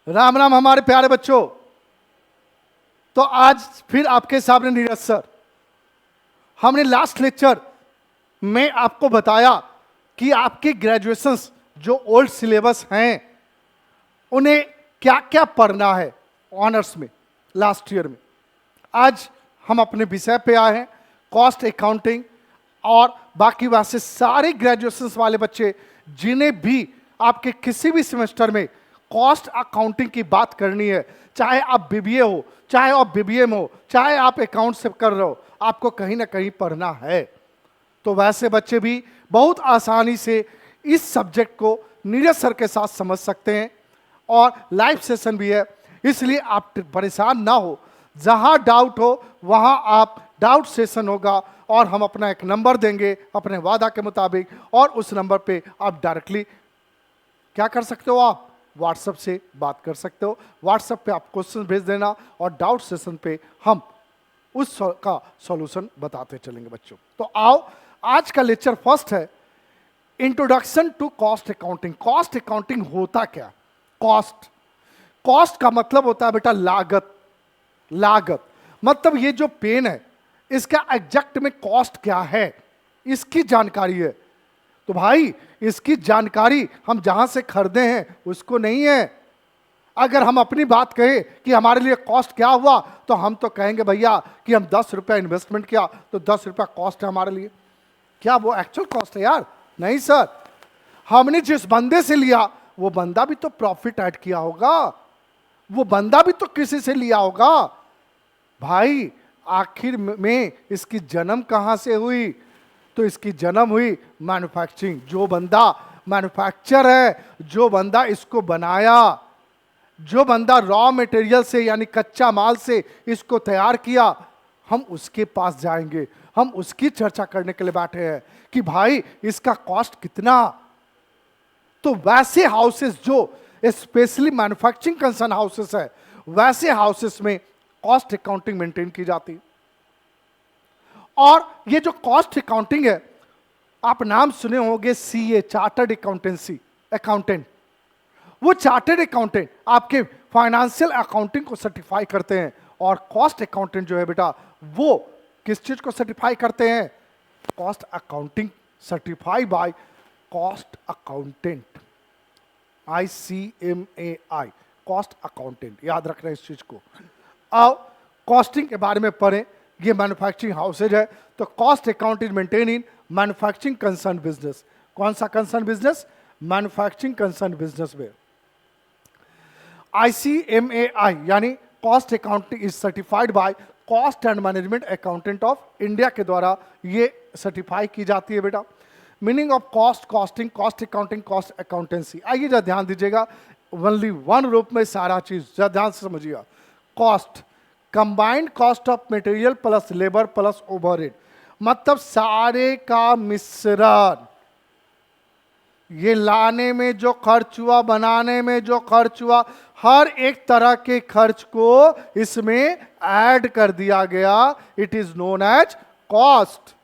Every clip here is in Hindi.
राम राम हमारे प्यारे बच्चों। तो आज फिर आपके सामने नीरज सर। हमने लास्ट लेक्चर में आपको बताया कि आपके ग्रेजुएशंस जो ओल्ड सिलेबस हैं उन्हें क्या क्या पढ़ना है ऑनर्स में लास्ट ईयर में। आज हम अपने विषय पे आए हैं कॉस्ट अकाउंटिंग, और बाकी बात से सारे ग्रेजुएशंस वाले बच्चे जिन्हें भी आपके किसी भी सेमेस्टर में कॉस्ट अकाउंटिंग की बात करनी है, चाहे आप बीबीए हो, चाहे आप बीबीए में हो, चाहे आप अकाउंट से कर रहे हो, आपको कहीं ना कहीं पढ़ना है। तो वैसे बच्चे भी बहुत आसानी से इस सब्जेक्ट को नीरज सर के साथ समझ सकते हैं, और लाइव सेशन भी है, इसलिए आप परेशान ना हो। जहां डाउट हो वहां आप डाउट सेशन होगा, और हम अपना एक नंबर देंगे अपने वादा के मुताबिक, और उस नंबर पे आप डायरेक्टली क्या कर सकते हो, आप व्हाट्सएप से बात कर सकते हो। व्हाट्सएप पे आप क्वेश्चन भेज देना, और डाउट सेशन पे हम का सॉल्यूशन बताते चलेंगे बच्चों। तो आओ, आज का लेक्चर फर्स्ट है introduction to cost accounting. Cost accounting होता क्या? कॉस्ट का मतलब होता है बेटा लागत। लागत मतलब ये जो पेन है इसका एग्जैक्ट में कॉस्ट क्या है, इसकी जानकारी है। तो भाई इसकी जानकारी हम जहां से खरीदे हैं उसको नहीं है। अगर हम अपनी बात कहें कि हमारे लिए कॉस्ट क्या हुआ, तो हम तो कहेंगे भैया कि हम 10 रुपया इन्वेस्टमेंट किया तो 10 रुपया कॉस्ट है हमारे लिए। क्या वो एक्चुअल कॉस्ट है यार? नहीं सर, हमने जिस बंदे से लिया वो बंदा भी तो प्रॉफिट ऐड किया होगा, वो बंदा भी तो किसी से लिया होगा। भाई आखिर में इसकी जन्म कहां से हुई? तो इसकी जन्म हुई मैन्युफैक्चरिंग। जो बंदा मैन्युफैक्चर है, जो बंदा इसको बनाया, जो बंदा रॉ मटेरियल से यानी कच्चा माल से इसको तैयार किया, हम उसके पास जाएंगे, हम उसकी चर्चा करने के लिए बैठे हैं कि भाई इसका कॉस्ट कितना। तो वैसे हाउसेस जो स्पेशली मैन्युफैक्चरिंग कंसर्न हाउसेस है, वैसे हाउसेस में कॉस्ट अकाउंटिंग मेंटेन की जाती है। और ये जो कॉस्ट अकाउंटिंग है, आप नाम सुने होंगे सीए, चार्टर्ड अकाउंटेंसी अकाउंटेंट। वो चार्टर्ड अकाउंटेंट आपके फाइनेंशियल अकाउंटिंग को सर्टिफाई करते हैं, और कॉस्ट अकाउंटेंट जो है बेटा वो किस चीज को सर्टिफाई करते हैं? Cost accounting certify by cost accountant, ICMAI, cost accountant. याद रखना इस चीज को। अब कॉस्टिंग के बारे में पढ़ें। ये मैन्युफैक्चरिंग हाउसेज है, तो cost account is maintain in manufacturing concern business. कौन सा concern business? Manufacturing concern business में। ICMAI यानी cost accounting is certified by cost and management accountant of India के द्वारा ये सर्टिफाई की जाती है बेटा। Meaning of cost, costing, cost accounting, cost accountancy. आइए जरा ध्यान दीजिएगा, ओनली वन रूप में सारा चीज जरा ध्यान से समझिएगा। Cost, combined cost of material plus labour plus overhead, मतलब सारे का मिश्रण। ये लाने में जो खर्च हुआ, बनाने में जो खर्च हुआ, हर एक तरह के खर्च को इसमें ऐड कर दिया गया। It is known as cost.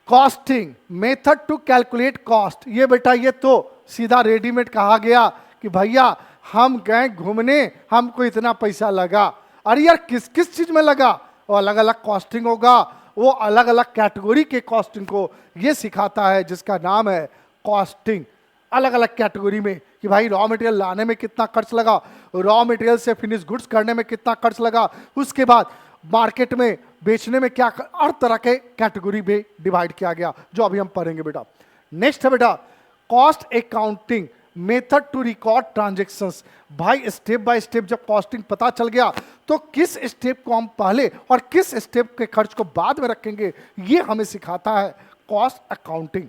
Costing, method to calculate cost. ये बेटा ये तो सीधा रेडीमेड कहा गया कि भैया हम गए घूमने, हमको इतना पैसा लगा। अरे यार किस किस चीज में लगा? वो अलग अलग कॉस्टिंग होगा, वो अलग अलग कैटेगरी के कॉस्टिंग को ये सिखाता है जिसका नाम है कॉस्टिंग। अलग अलग कैटेगरी में कि भाई रॉ मटेरियल लाने में कितना खर्च लगा, रॉ मटेरियल से फिनिश गुड्स करने में कितना खर्च लगा, उसके बाद मार्केट में बेचने में क्या, हर तरह के कैटेगरी में डिवाइड किया गया, जो अभी हम पढ़ेंगे बेटा। नेक्स्ट है बेटा cost accounting method to record transactions. भाई स्टेप बाय स्टेप जब कॉस्टिंग पता चल गया, तो किस स्टेप को हम पहले और किस स्टेप के खर्च को बाद में रखेंगे, ये हमें सिखाता है कॉस्ट अकाउंटिंग।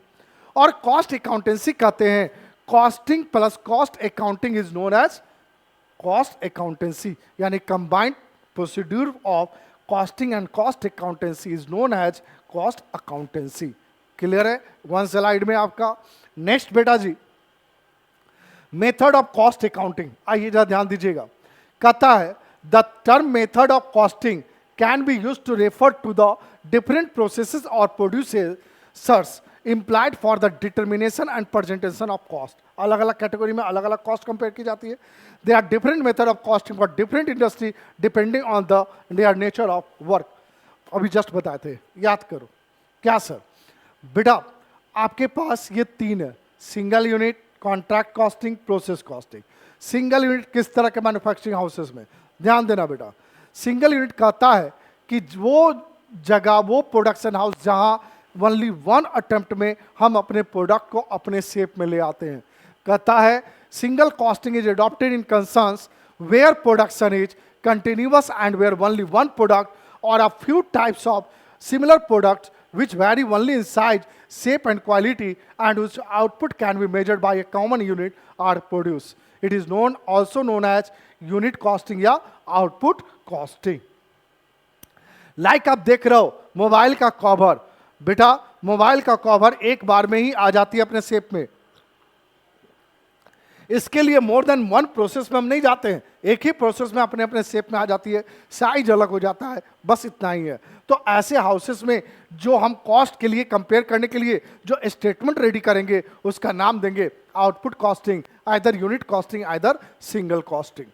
और कॉस्ट अकाउंटेंसी कहते हैं costing plus cost accounting is known as cost accountancy, यानी combined procedure of costing and cost accountancy is known as cost accountancy. Clear है वन स्लाइड में आपका। नेक्स्ट बेटा जी, मेथड ऑफ कॉस्ट अकाउंटिंग। आइए जरा ध्यान दीजिएगा, कहता है the term method of costing can be used to refer to the different processes or producers implied for the determination and presentation of cost। अलग अलग कैटेगरी में अलग अलग कॉस्ट कंपेयर की जाती है। They are different method of costing for different industry depending on the their nature of work. अभी जस्ट बताए थे, याद करो क्या सर? बेटा आपके पास ये तीन है, single unit, contract costing, process costing. Single unit किस तरह के मैन्युफैक्चरिंग हाउसेस में, ध्यान देना बेटा, सिंगल यूनिट कहता है कि वो जगह, वो प्रोडक्शन हाउस जहां ओनली वन अटेम्प्ट में हम अपने प्रोडक्ट को अपने शेप में ले आते हैं। कहता है single costing is adopted in concerns where production is continuous and where only one product or a few types of similar products which vary only in size, shape and quality and whose output can be measured by a common unit are produced. It is also known as unit costing या output costing. Like आप देख रहे हो मोबाइल का कवर, बेटा मोबाइल का कवर एक बार में ही आ जाती है अपने शेप में। इसके लिए मोर देन वन प्रोसेस में हम नहीं जाते हैं, एक ही प्रोसेस में अपने अपने शेप में आ जाती है, साइज अलग हो जाता है, बस इतना ही है। तो ऐसे हाउसेस में जो हम कॉस्ट के लिए कंपेयर करने के लिए जो स्टेटमेंट रेडी करेंगे उसका नाम देंगे output costing, either unit costing, either single costing.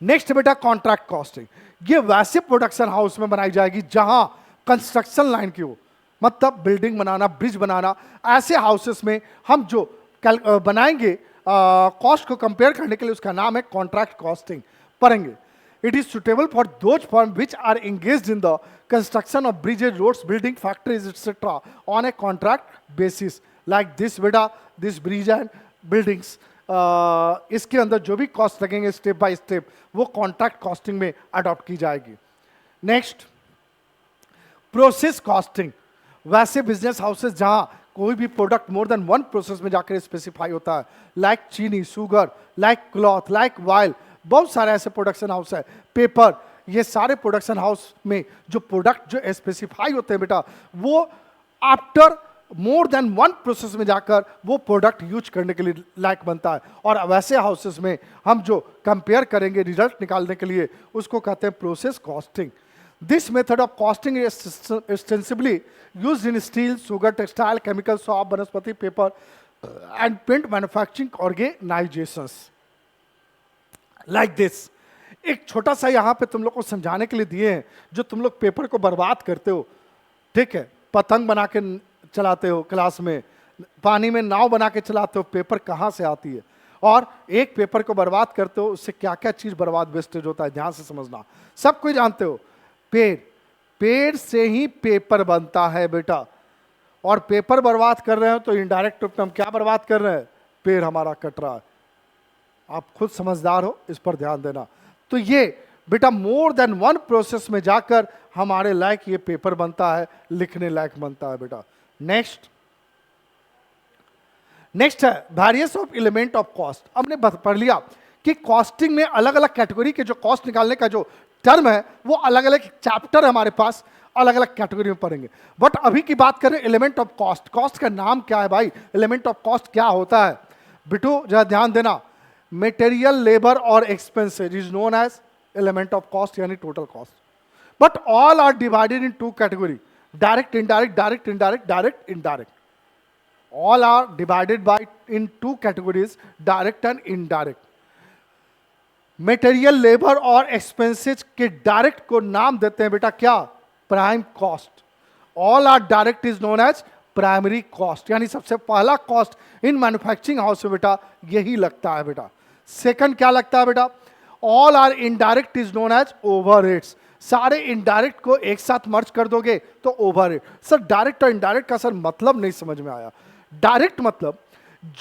Next बेटा कॉन्ट्रैक्ट कॉस्टिंग, ये वैसे प्रोडक्शन हाउस में बनाई जाएगी जहां कंस्ट्रक्शन लाइन की हो, मतलब बिल्डिंग बनाना, ब्रिज बनाना, ऐसे हाउसेस में हम जो बनाएंगे कॉस्ट को कंपेयर करने के लिए उसका नाम है कॉन्ट्रैक्ट कॉस्टिंग पढ़ेंगे। It is suitable for those firm which are engaged in the construction of bridges, roads, building, factories etcetera on a contract basis like this बेटा, दिस ब्रिज एंड बिल्डिंग्स। इसके अंदर जो भी कॉस्ट लगेंगे स्टेप बाय स्टेप वो कॉन्ट्रैक्ट कॉस्टिंग में अडॉप्ट की जाएगी। नेक्स्ट प्रोसेस कॉस्टिंग, वैसे बिजनेस हाउसेस जहां कोई भी product more than one process में जाकर स्पेसिफाई होता है, लाइक चीनी, sugar, like cloth, like while, बहुत सारे ऐसे प्रोडक्शन हाउस है, पेपर, ये सारे प्रोडक्शन हाउस में जो प्रोडक्ट जो स्पेसिफाई होते हैं बेटा वो आफ्टर मोर देन वन प्रोसेस में जाकर वो प्रोडक्ट यूज करने के लिए लायक बनता है। और वैसे हाउसेस में हम जो कंपेयर करेंगे रिजल्ट निकालने के लिए उसको कहते हैं process costing. This method of costing is extensively used in steel, sugar, textile, chemical, soap, vanaspati, paper, and paint manufacturing organizations. Like this. एक छोटा सा यहाँ पे तुम लोग को समझाने के लिए दिए हैं, जो तुम लोग पेपर को बर्बाद करते हो, ठीक है, पतंग बना के चलाते हो क्लास में, पानी में नाव बना के चलाते हो, पेपर कहाँ से आती है और एक पेपर को बर्बाद करते हो, उससे क्या क्या चीज बर्बाद वेस्टेज होता है, ध्यान से समझना। सब कुछ जानते हो, पेड़ से ही पेपर बनता है बेटा, और पेपर बर्बाद कर रहे हो तो इनडायरेक्ट रूप में हम क्या बर्बाद कर रहे हैं, पेड़ हमारा कट रहा है। आप खुद समझदार हो, इस पर ध्यान देना। तो ये बेटा मोर देन वन प्रोसेस में जाकर हमारे लायक ये पेपर बनता है, लिखने लायक बनता है बेटा। नेक्स्ट है various of element of cost. हमने पढ़ लिया कि कॉस्टिंग में अलग अलग कैटेगरी के जो कॉस्ट निकालने का जो टर्म है वो अलग अलग चैप्टर है हमारे पास, अलग अलग कैटेगरी में पढ़ेंगे। बट अभी की बात करें एलिमेंट ऑफ कॉस्ट, कॉस्ट का नाम क्या है भाई, एलिमेंट ऑफ कॉस्ट क्या होता है बिटू, जरा ध्यान देना। मटेरियल, लेबर और expenses is known as element of cost यानी total cost. But all are divided into category, direct indirect, direct indirect, direct indirect. All are divided by into categories, direct and indirect. Material, labour और एक्सपेंसेस के डायरेक्ट को नाम देते हैं बेटा क्या, prime cost. All are direct is known as primary cost, यानी सबसे पहला कॉस्ट इन मैन्युफैक्चरिंग हाउस में बेटा यही लगता है बेटा। सेकंड क्या लगता है बेटा, all are indirect is known as overheads. सारे इनडायरेक्ट को एक साथ मर्ज कर दोगे तो ओवरहेड। सर डायरेक्ट और इनडायरेक्ट का सर मतलब नहीं समझ में आया। डायरेक्ट मतलब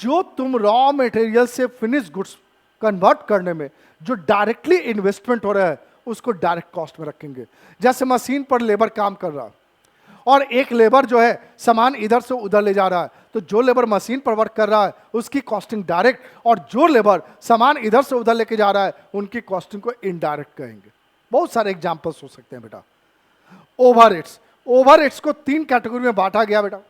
जो तुम रॉ मटेरियल से फिनिश गुड्स कन्वर्ट करने में जो डायरेक्टली इन्वेस्टमेंट हो रहा है उसको डायरेक्ट कॉस्ट में रखेंगे। जैसे मशीन पर लेबर काम कर रहा है और एक लेबर जो है सामान इधर से उधर ले जा रहा है, तो जो लेबर मशीन पर वर्क कर रहा है उसकी कॉस्टिंग डायरेक्ट, और जो लेबर सामान इधर से उधर लेके जा रहा है उनकी कॉस्टिंग को इनडायरेक्ट कहेंगे। बहुत सारे एग्जांपल्स हो सकते हैं बेटा। ओवरहेड्स, ओवरहेड्स को तीन कैटेगरी में बांटा गया बेटा।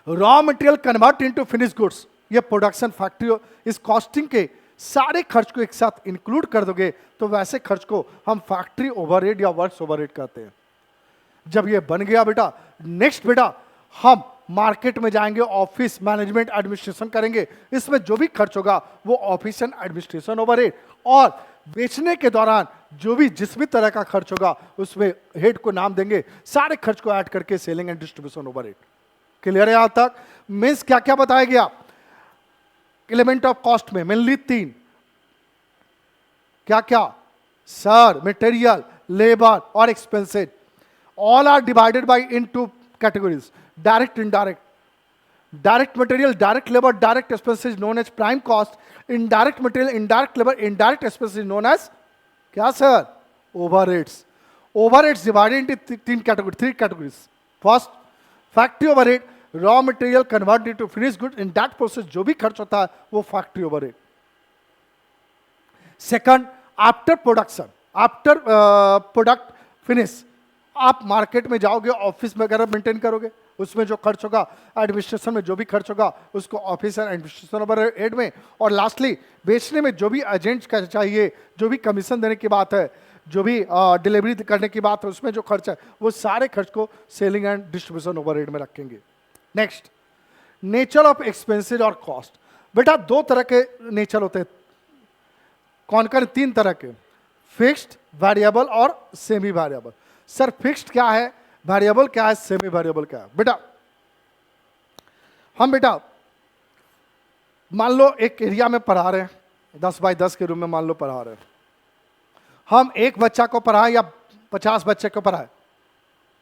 Raw material convert into finish goods, ये प्रोडक्शन फैक्ट्री, इस कॉस्टिंग के सारे खर्च को एक साथ इंक्लूड कर दोगे तो वैसे खर्च को हम फैक्ट्री ओवरहेड या वर्क्स ओवरहेड कहते हैं। जब ये बन गया बेटा, नेक्स्ट बेटा हम मार्केट में जाएंगे, ऑफिस मैनेजमेंट एडमिनिस्ट्रेशन करेंगे, इसमें जो भी खर्च होगा वो ऑफिस एंड एडमिनिस्ट्रेशन ओवरहेड, और बेचने के दौरान जो भी जिस भी तरह का खर्च होगा उसमें हेड को नाम देंगे, सारे खर्च को ऐड करके selling and distribution overhead. Clear है यहां तक? मीन्स क्या क्या बताया गया एलिमेंट ऑफ कॉस्ट में? मेनली 3, क्या क्या सर? मटेरियल, लेबर और expenses. All are divided by into categories, direct, indirect. Direct material, direct labour, direct expenses known as prime कॉस्ट। इनडायरेक्ट मटेरियल, इनडायरेक्ट लेबर, इनडायरेक्ट एक्सपेंसेस नोन एज क्या sir? Overheads. Overheads divided into 3 categories. First, factory overhead, raw material converted to finish good, in that process जो भी खर्च होता है वो factory overhead. Second, after production, after product finish, आप मार्केट में जाओगे, ऑफिस वगैरह मेंटेन करोगे, उसमें जो खर्च होगा, एडमिनिस्ट्रेशन में जो भी खर्च होगा उसको ऑफिस एंड एडमिनिस्ट्रेशन ओवरहेड में। और लास्टली बेचने में जो भी एजेंट का चाहिए, जो भी कमीशन देने की बात है, जो भी डिलीवरी करने की बात है, उसमें जो खर्च है वो सारे खर्च को सेलिंग एंड डिस्ट्रीब्यूशन ओवरहेड में रखेंगे। नेक्स्ट, नेचर ऑफ एक्सपेंसेस और कॉस्ट। बेटा 2 तरह के नेचर होते हैं, कौन कौन? 3 तरह के, फिक्स्ड, वेरिएबल और सेमी वेरिएबल। सर फिक्स्ड क्या है, वेरिएबल क्या है, सेमी वेरिएबल क्या है? बेटा मान लो एक एरिया में पढ़ा रहे हैं, 10 बाय 10 के रूम में मान लो पढ़ा रहे हैं, हम एक बच्चा को पढ़ाएं या 50 बच्चे को पढ़ाएं,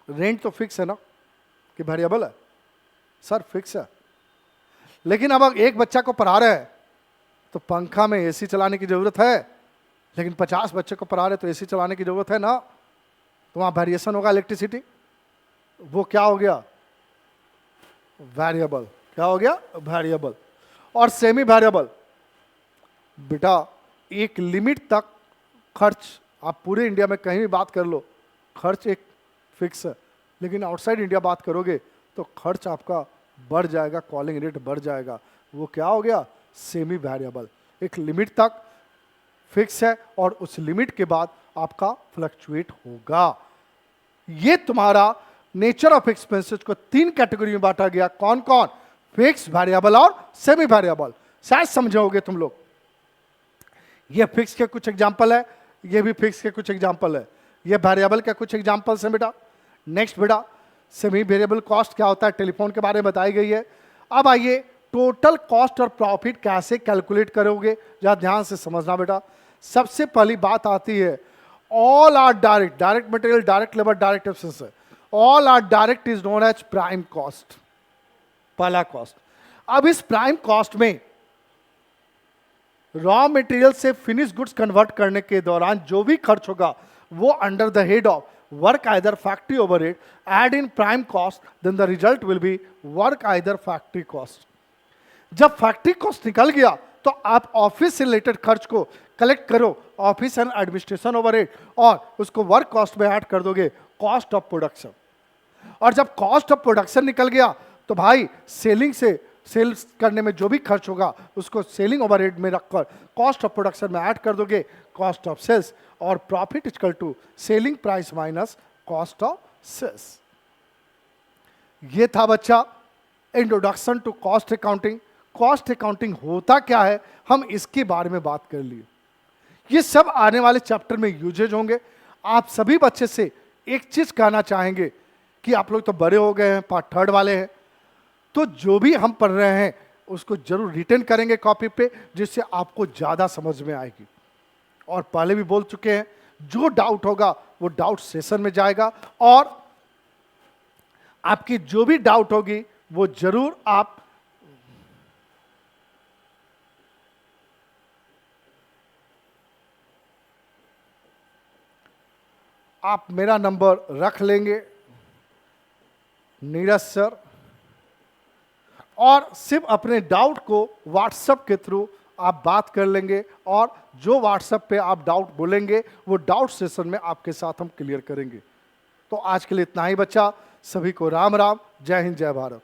रेंट तो फिक्स है ना कि वेरिएबल है? सर फिक्स है। लेकिन अब एक बच्चा को पढ़ा रहे हैं तो पंखा में एसी चलाने की जरूरत है, लेकिन 50 बच्चे को पढ़ा रहे तो एसी चलाने की जरूरत है ना, तो वहां वेरिएशन होगा इलेक्ट्रिसिटी, वो क्या हो गया? वेरिएबल। क्या हो गया? वेरिएबल। और सेमी वेरिएबल, बेटा एक लिमिट तक खर्च, आप पूरे इंडिया में कहीं भी बात कर लो, खर्च एक फिक्स है, लेकिन आउटसाइड इंडिया बात करोगे तो खर्च आपका बढ़ जाएगा, कॉलिंग रेट बढ़ जाएगा, वो क्या हो गया? Semi variable. एक लिमिट तक फिक्स है और उस लिमिट के बाद आपका फ्लक्चुएट होगा। ये तुम्हारा नेचर ऑफ एक्सपेंसेस को 3 कैटेगरी में बांटा गया, कौन कौन? फिक्स, वेरिएबल और सेमी वेरिएबल। शायद समझोगे तुम लोग। ये फिक्स के कुछ एग्जांपल है, ये भी फिक्स के कुछ एग्जांपल है, ये वेरिएबल के कुछ एग्जांपल्स हैं बेटा। नेक्स्ट बेटा, सेमी वेरिएबल कॉस्ट क्या होता है, टेलीफोन के बारे में बताई गई है। अब आइए टोटल कॉस्ट और प्रॉफिट कैसे कैलकुलेट करोगे, जरा ध्यान से समझना बेटा। सबसे पहली बात आती है all are direct, direct material, direct labour, direct expenses, all are direct is known as prime cost, पहला कॉस्ट। अब इस प्राइम कॉस्ट में रॉ मटेरियल से फिनिश गुड्स कन्वर्ट करने के दौरान जो भी खर्च होगा वो under the head of work either factory overhead add in prime cost, then the result will be work either factory cost. जब फैक्ट्री कॉस्ट निकल गया तो आप ऑफिस से रिलेटेड खर्च को कलेक्ट करो, ऑफिस एंड एडमिनिस्ट्रेशन ओवरहेड, और उसको वर्क कॉस्ट में ऐड कर दोगे, कॉस्ट ऑफ प्रोडक्शन। और जब कॉस्ट ऑफ प्रोडक्शन निकल गया तो भाई सेलिंग से, सेल्स करने में जो भी खर्च होगा उसको सेलिंग ओवरहेड में रखकर कॉस्ट ऑफ प्रोडक्शन में ऐड कर दोगे, कॉस्ट ऑफ सेल्स, और profit equal to selling price minus cost of sales. ये था बच्चा introduction to cost accounting. Cost accounting होता क्या है हम इसके बारे में बात कर लिए। ये सब आने वाले चैप्टर में यूजेज होंगे। आप सभी बच्चे से एक चीज कहना चाहेंगे कि आप लोग तो बड़े हो गए हैं, पार्ट 3 वाले हैं, तो जो भी हम पढ़ रहे हैं उसको जरूर रिटर्न करेंगे कॉपी पे, जिससे आपको ज्यादा समझ में आएगी। और पहले भी बोल चुके हैं, जो डाउट होगा वो डाउट सेशन में जाएगा, और आपकी जो भी डाउट होगी वो जरूर आप मेरा नंबर रख लेंगे, नीरज सर, और सिर्फ अपने डाउट को व्हाट्सएप के थ्रू आप बात कर लेंगे, और जो व्हाट्सएप पे आप डाउट बोलेंगे वो डाउट सेशन में आपके साथ हम क्लियर करेंगे। तो आज के लिए इतना ही बच्चा, सभी को राम राम, जय हिंद, जय भारत।